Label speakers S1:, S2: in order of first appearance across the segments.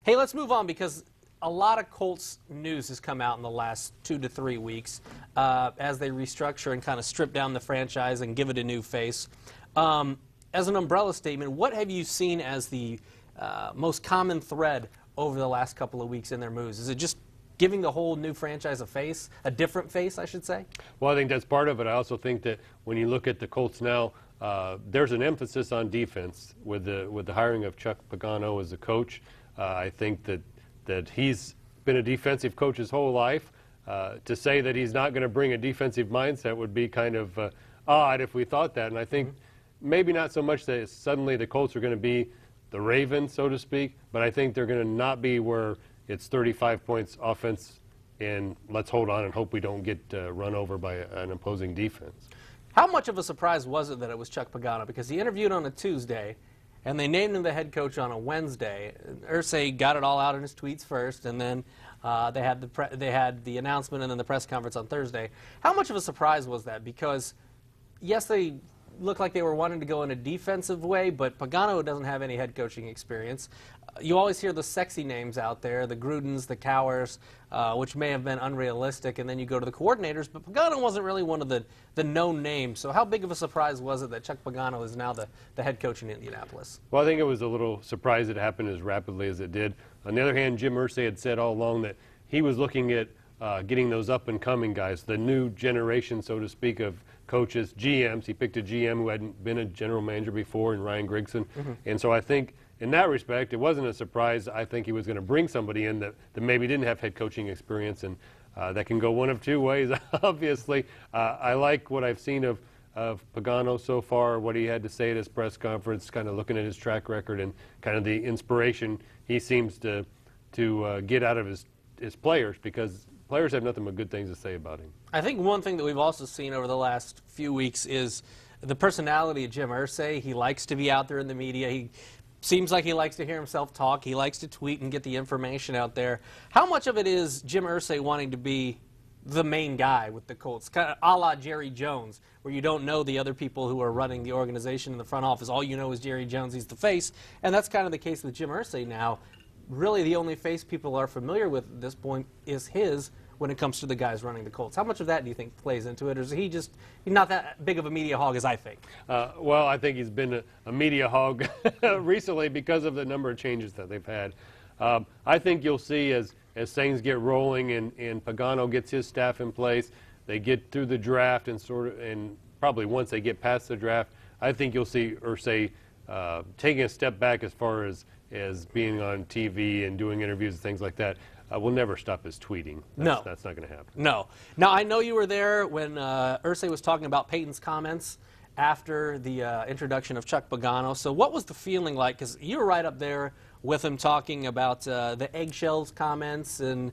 S1: Hey, let's move on because a lot of Colts news has come out in the last 2 to 3 weeks as they restructure and kind of strip down the franchise and give it a new face. As an umbrella statement, what have you seen as the most common thread over the last couple of weeks in their moves? Is it just giving the whole new franchise a face, a different face, I should say?
S2: Well, I think that's part of it. I also think that when you look at the Colts now, there's an emphasis on defense with the hiring of Chuck Pagano as a coach. I think that he's been a defensive coach his whole life. To say that he's not going to bring a defensive mindset would be kind of odd if we thought that. And I think maybe not so much that suddenly the Colts are going to be the Ravens, so to speak, but I think they're going to not be where it's 35 points offense and let's hold on and hope we don't get run over by an opposing defense.
S1: How much of a surprise was it that it was Chuck Pagano? Because he interviewed on a Tuesday, and they named him the head coach on a Wednesday. Irsay got it all out in his tweets first, and then they had the announcement and then the press conference on Thursday. How much of a surprise was that? Because, yes, they looked like they were wanting to go in a defensive way, but Pagano doesn't have any head coaching experience. You always hear the sexy names out there, the Grudens, the Cowers, which may have been unrealistic, and then you go to the coordinators, but Pagano wasn't really one of the known names. So how big of a surprise was it that Chuck Pagano is now the head coach in Indianapolis?
S2: Well, I think it was a little surprise it happened as rapidly as it did. On the other hand, Jim Irsay had said all along that he was looking at getting those up-and-coming guys, the new generation, so to speak, of coaches, GMs. He picked a GM who hadn't been a general manager before, in Ryan Grigson. And so I think in that respect, it wasn't a surprise. I think he was going to bring somebody in that maybe didn't have head coaching experience, and that can go one of two ways, obviously. I like what I've seen of Pagano so far, what he had to say at his press conference, kind of looking at his track record and kind of the inspiration he seems to get out of his players, because players have nothing but good things to say about him.
S1: I think one thing that we've also seen over the last few weeks is the personality of Jim Irsay. He likes to be out there in the media. He seems like he likes to hear himself talk. He likes to tweet and get the information out there. How much of it is Jim Irsay wanting to be the main guy with the Colts, kind of a la Jerry Jones, where you don't know the other people who are running the organization in the front office? All you know is Jerry Jones. He's the face. And that's kind of the case with Jim Irsay now. Really, the only face people are familiar with at this point is his when it comes to the guys running the Colts. How much of that do you think plays into it, or is he's not that big of a media hog as I think?
S2: Well, I think he's been a media hog recently because of the number of changes that they've had. I think you'll see as things get rolling and Pagano gets his staff in place, they get through the draft and probably once they get past the draft, I think you'll see Irsay taking a step back as far as being on TV and doing interviews and things like that. Will never stop his tweeting. That's not going to happen.
S1: No. Now, I know you were there when Irsay was talking about Peyton's comments after the introduction of Chuck Pagano. So what was the feeling like? Because you were right up there with him talking about the eggshells comments, and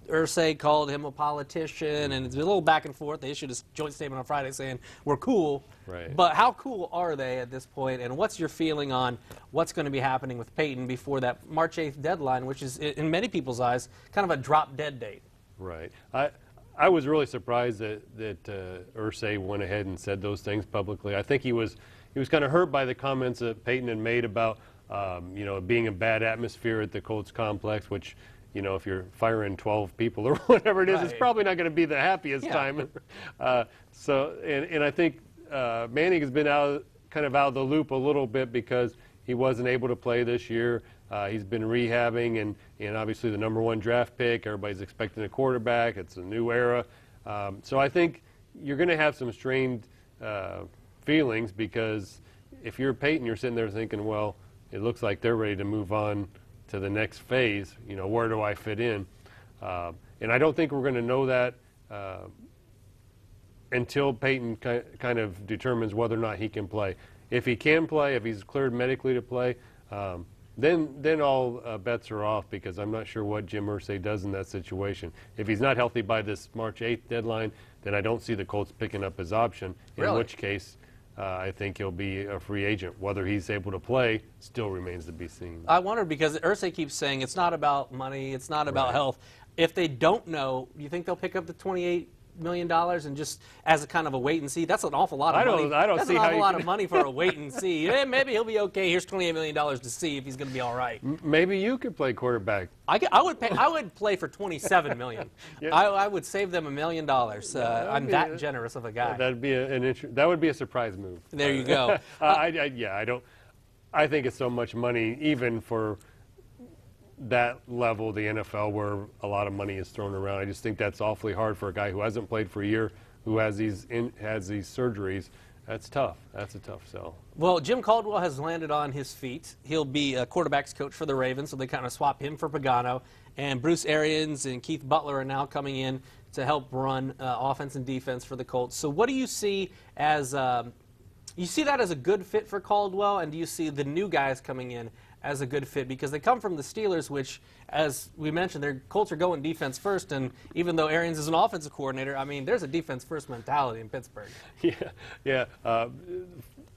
S1: Irsay called him a politician, and it's a little back and forth. They issued a joint statement on Friday saying, we're cool.
S2: Right.
S1: But how cool are they at this point, and what's your feeling on what's going to be happening with Peyton before that March 8th deadline, which is, in many people's eyes, kind of a drop-dead date?
S2: Right. I was really surprised that Irsay went ahead and said those things publicly. I think he was kind of hurt by the comments that Peyton had made about it being a bad atmosphere at the Colts complex, which, if you're firing 12 people or whatever it is,
S1: right,
S2: it's probably not going to be the happiest time. And I think Manning has been kind of out of the loop a little bit because he wasn't able to play this year. He's been rehabbing, and obviously the #1 draft pick. Everybody's expecting a quarterback. It's a new era. So I think you're going to have some strained feelings, because if you're Peyton, you're sitting there thinking, well, it looks like they're ready to move on to the next phase. Where do I fit in? And I don't think we're going to know that until Peyton kind of determines whether or not he can play. If he can play, if he's cleared medically to play, then all bets are off, because I'm not sure what Jim Irsay does in that situation. If he's not healthy by this March 8th deadline, then I don't see the Colts picking up his option, in which case I think he'll be a free agent. Whether he's able to play still remains to be seen.
S1: I wonder, because Irsay keeps saying it's not about money, it's not about health. If they don't know, do you think they'll pick up the 28 million and just as a kind of a wait and see? That's an awful lot of money.
S2: I don't
S1: That's
S2: see
S1: an
S2: how
S1: awful
S2: you
S1: lot
S2: can-
S1: of money for a wait and see. Yeah, maybe he'll be okay. Here's $28 million to see if he's going to be all right.
S2: Maybe you could play quarterback.
S1: I would play for $27 million.
S2: Yeah.
S1: I would save them $1 million. I'm
S2: be
S1: that
S2: a-
S1: generous of a guy.
S2: That would be a surprise move.
S1: There you go.
S2: I think it's so much money, even for that level, the NFL, where a lot of money is thrown around. I just think that's awfully hard for a guy who hasn't played for a year, who has these surgeries. That's tough. That's a tough sell.
S1: Well, Jim Caldwell has landed on his feet. He'll be a quarterback's coach for the Ravens, so they kind of swap him for Pagano. And Bruce Arians and Keith Butler are now coming in to help run offense and defense for the Colts. So what do you see as you see that as a good fit for Caldwell, and do you see the new guys coming in as a good fit? Because they come from the Steelers, which, as we mentioned, their Colts are going defense first, and even though Arians is an offensive coordinator, I mean, there's a defense first mentality in Pittsburgh.
S2: Yeah.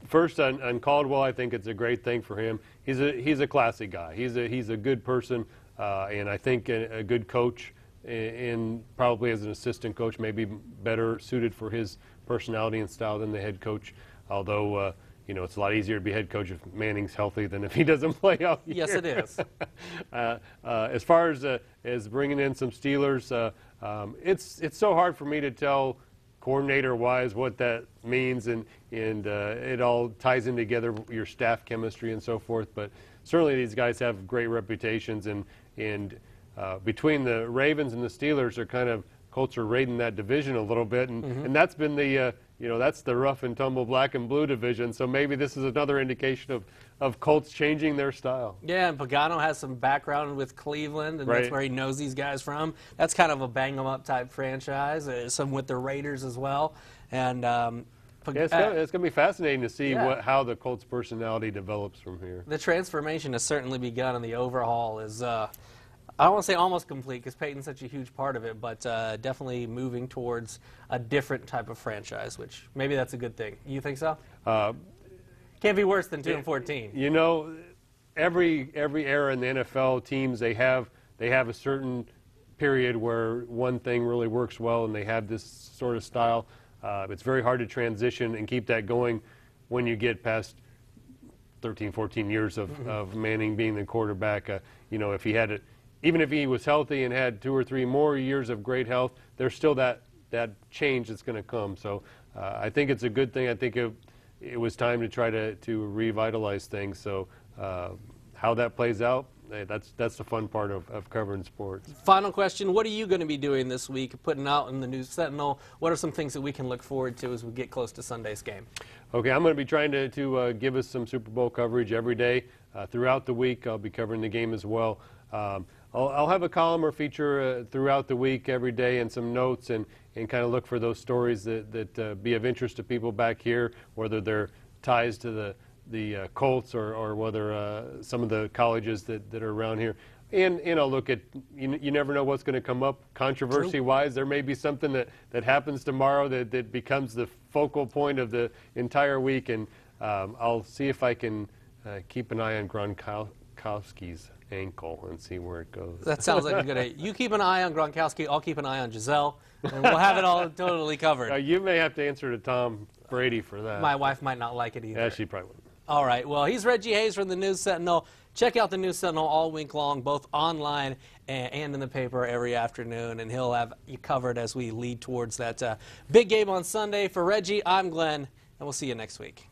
S2: First on Caldwell, I think it's a great thing for him. He's a classy guy. He's a good person, and I think a good coach, and probably as an assistant coach, maybe better suited for his personality and style than the head coach. Although, it's a lot easier to be head coach if Manning's healthy than if he doesn't play all year.
S1: Yes, it is.
S2: As far as bringing in some Steelers, it's so hard for me to tell coordinator-wise what that means, and it all ties in together, your staff chemistry and so forth. But certainly these guys have great reputations, and between the Ravens and the Steelers, are kind of Colts are raiding that division a little bit, and that's been the that's the rough and tumble black and blue division. So maybe this is another indication of Colts changing their style.
S1: Yeah, and Pagano has some background with Cleveland, and that's
S2: Right.
S1: where he knows these guys from. That's kind of a bang-em-up type franchise, some with the Raiders as well. And
S2: It's going to be fascinating to see
S1: Yeah.
S2: how the Colts' personality develops from here.
S1: the transformation has certainly begun, and the overhaul is, I don't want to say almost complete because Peyton's such a huge part of it, but definitely moving towards a different type of franchise, which maybe that's a good thing. You think so? Can't be worse than 2-14.
S2: Every era in the NFL, teams they have a certain period where one thing really works well, and they have this sort of style. It's very hard to transition and keep that going when you get past 13, 14 years of Manning being the quarterback. If he had it, even if he was healthy and had 2 or 3 more years of great health, there's still that change that's going to come. So I think it's a good thing. I think it was time to try to revitalize things. So how that plays out, that's the fun part of covering sports.
S1: Final question, what are you going to be doing this week, putting out in the News Sentinel? What are some things that we can look forward to as we get close to Sunday's game?
S2: Okay, I'm going to be trying to give us some Super Bowl coverage every day. Throughout the week, I'll be covering the game as well. I'll have a column or feature throughout the week every day, and some notes, and kind of look for those stories that be of interest to people back here, whether they're ties to the Colts or whether some of the colleges that are around here. And I'll look at, you never know what's going to come up controversy-wise. There may be something that happens tomorrow that becomes the focal point of the entire week, and I'll see if I can keep an eye on Gronkowski's ankle and see where it goes.
S1: That sounds like a good idea. You keep an eye on Gronkowski, I'll keep an eye on Giselle, and we'll have it all totally covered.
S2: You may have to answer to Tom Brady for that.
S1: My wife might not like it either.
S2: Yeah, she probably wouldn't.
S1: All right, well, he's Reggie Hayes from the News Sentinel. Check out the News Sentinel all week long, both online and in the paper every afternoon, and he'll have you covered as we lead towards that big game on Sunday. For Reggie, I'm Glenn, and we'll see you next week.